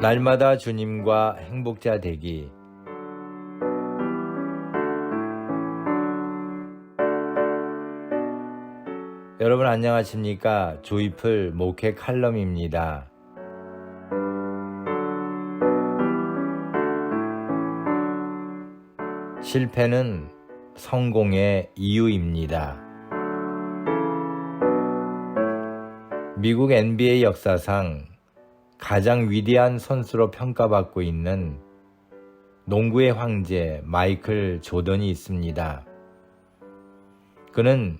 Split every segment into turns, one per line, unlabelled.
날마다 주님과 행복자 되기. 여러분 안녕하십니까? 조이풀 목회 칼럼입니다. 실패는 성공의 이유입니다. 미국 NBA 역사상 가장 위대한 선수로 평가받고 있는 농구의 황제 마이클 조던이 있습니다. 그는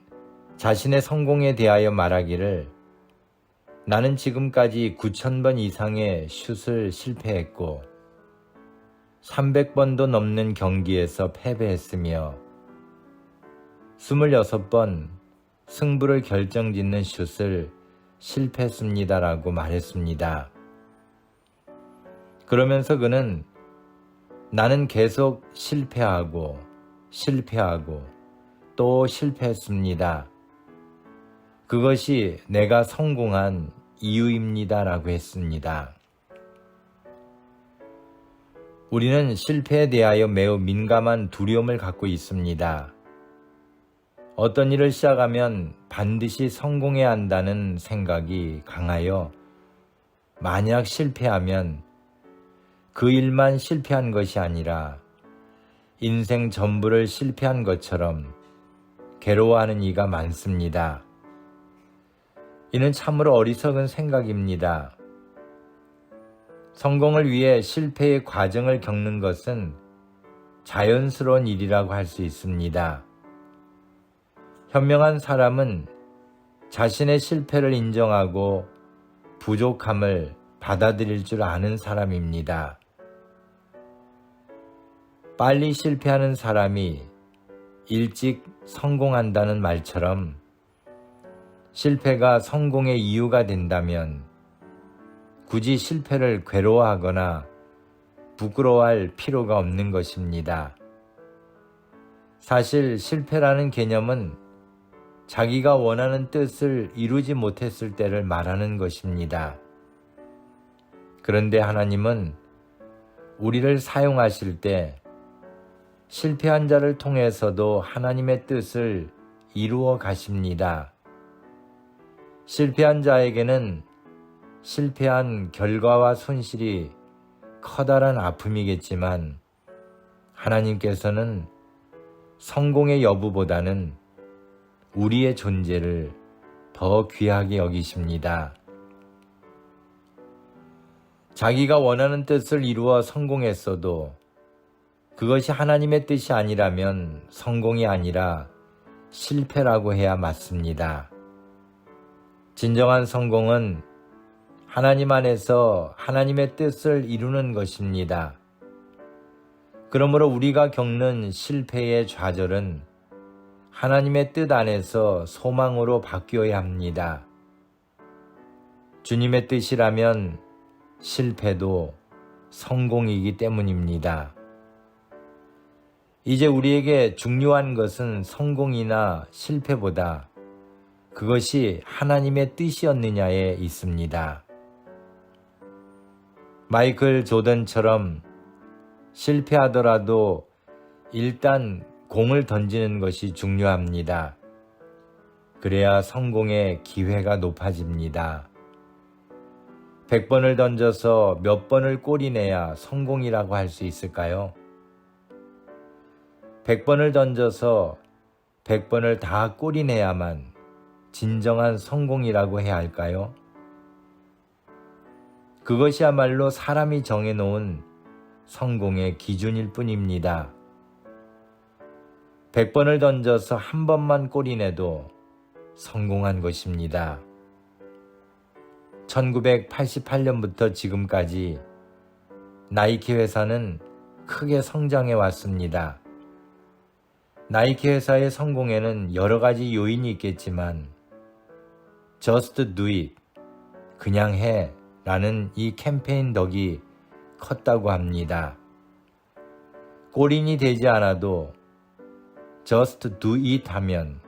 자신의 성공에 대하여 말하기를 나는 지금까지 9,000번 이상의 슛을 실패했고 300번도 넘는 경기에서 패배했으며 26번 승부를 결정짓는 슛을 실패했습니다라고 말했습니다. 그러면서 그는 나는 계속 실패하고 또 실패했습니다. 그것이 내가 성공한 이유입니다라고 했습니다. 우리는 실패에 대하여 매우 민감한 두려움을 갖고 있습니다. 어떤 일을 시작하면 반드시 성공해야 한다는 생각이 강하여 만약 실패하면 그 일만 실패한 것이 아니라 인생 전부를 실패한 것처럼 괴로워하는 이가 많습니다. 이는 참으로 어리석은 생각입니다. 성공을 위해 실패의 과정을 겪는 것은 자연스러운 일이라고 할 수 있습니다. 현명한 사람은 자신의 실패를 인정하고 부족함을 받아들일 줄 아는 사람입니다. 빨리 실패하는 사람이 일찍 성공한다는 말처럼 실패가 성공의 이유가 된다면 굳이 실패를 괴로워하거나 부끄러워할 필요가 없는 것입니다. 사실 실패라는 개념은 자기가 원하는 뜻을 이루지 못했을 때를 말하는 것입니다. 그런데 하나님은 우리를 사용하실 때 실패한 자를 통해서도 하나님의 뜻을 이루어 가십니다. 실패한 자에게는 실패한 결과와 손실이 커다란 아픔이겠지만 하나님께서는 성공의 여부보다는 우리의 존재를 더 귀하게 여기십니다. 자기가 원하는 뜻을 이루어 성공했어도 그것이 하나님의 뜻이 아니라면 성공이 아니라 실패라고 해야 맞습니다. 진정한 성공은 하나님 안에서 하나님의 뜻을 이루는 것입니다. 그러므로 우리가 겪는 실패의 좌절은 하나님의 뜻 안에서 소망으로 바뀌어야 합니다. 주님의 뜻이라면 실패도 성공이기 때문입니다. 이제 우리에게 중요한 것은 성공이나 실패보다 그것이 하나님의 뜻이었느냐에 있습니다. 마이클 조던처럼 실패하더라도 일단 공을 던지는 것이 중요합니다. 그래야 성공의 기회가 높아집니다. 100번을 던져서 몇 번을 골이내야 성공이라고 할 수 있을까요? 100번을 던져서 100번을 다 골이내야만 진정한 성공이라고 해야 할까요? 그것이야말로 사람이 정해놓은 성공의 기준일 뿐입니다. 100번을 던져서 한 번만 골이내도 성공한 것입니다. 1988년부터 지금까지 나이키 회사는 크게 성장해 왔습니다. 나이키 회사의 성공에는 여러 가지 요인이 있겠지만 Just do it, 그냥 해 라는 이 캠페인 덕이 컸다고 합니다. 골인이 되지 않아도 Just do it 하면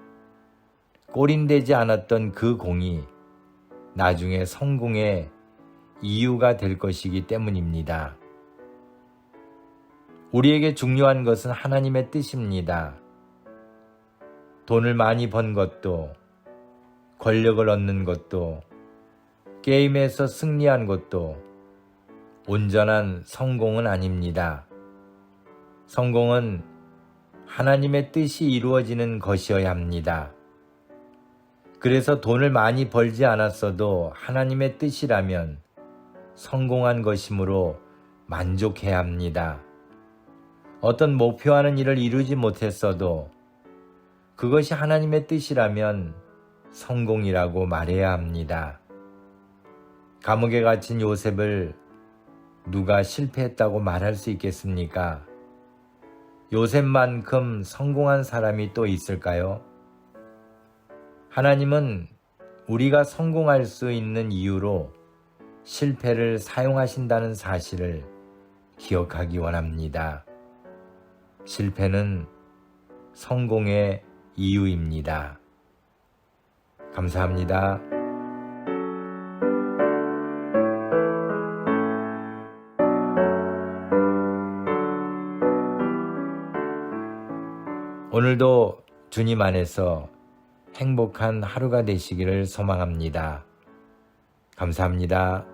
골인되지 않았던 그 공이 나중에 성공의 이유가 될 것이기 때문입니다. 우리에게 중요한 것은 하나님의 뜻입니다. 돈을 많이 번 것도, 권력을 얻는 것도, 게임에서 승리한 것도 온전한 성공은 아닙니다. 성공은 하나님의 뜻이 이루어지는 것이어야 합니다. 그래서 돈을 많이 벌지 않았어도 하나님의 뜻이라면 성공한 것이므로 만족해야 합니다. 어떤 목표하는 일을 이루지 못했어도 그것이 하나님의 뜻이라면 성공이라고 말해야 합니다. 감옥에 갇힌 요셉을 누가 실패했다고 말할 수 있겠습니까? 요셉만큼 성공한 사람이 또 있을까요? 하나님은 우리가 성공할 수 있는 이유로 실패를 사용하신다는 사실을 기억하기 원합니다. 실패는 성공의 이유입니다. 감사합니다. 오늘도 주님 안에서 행복한 하루가 되시기를 소망합니다. 감사합니다.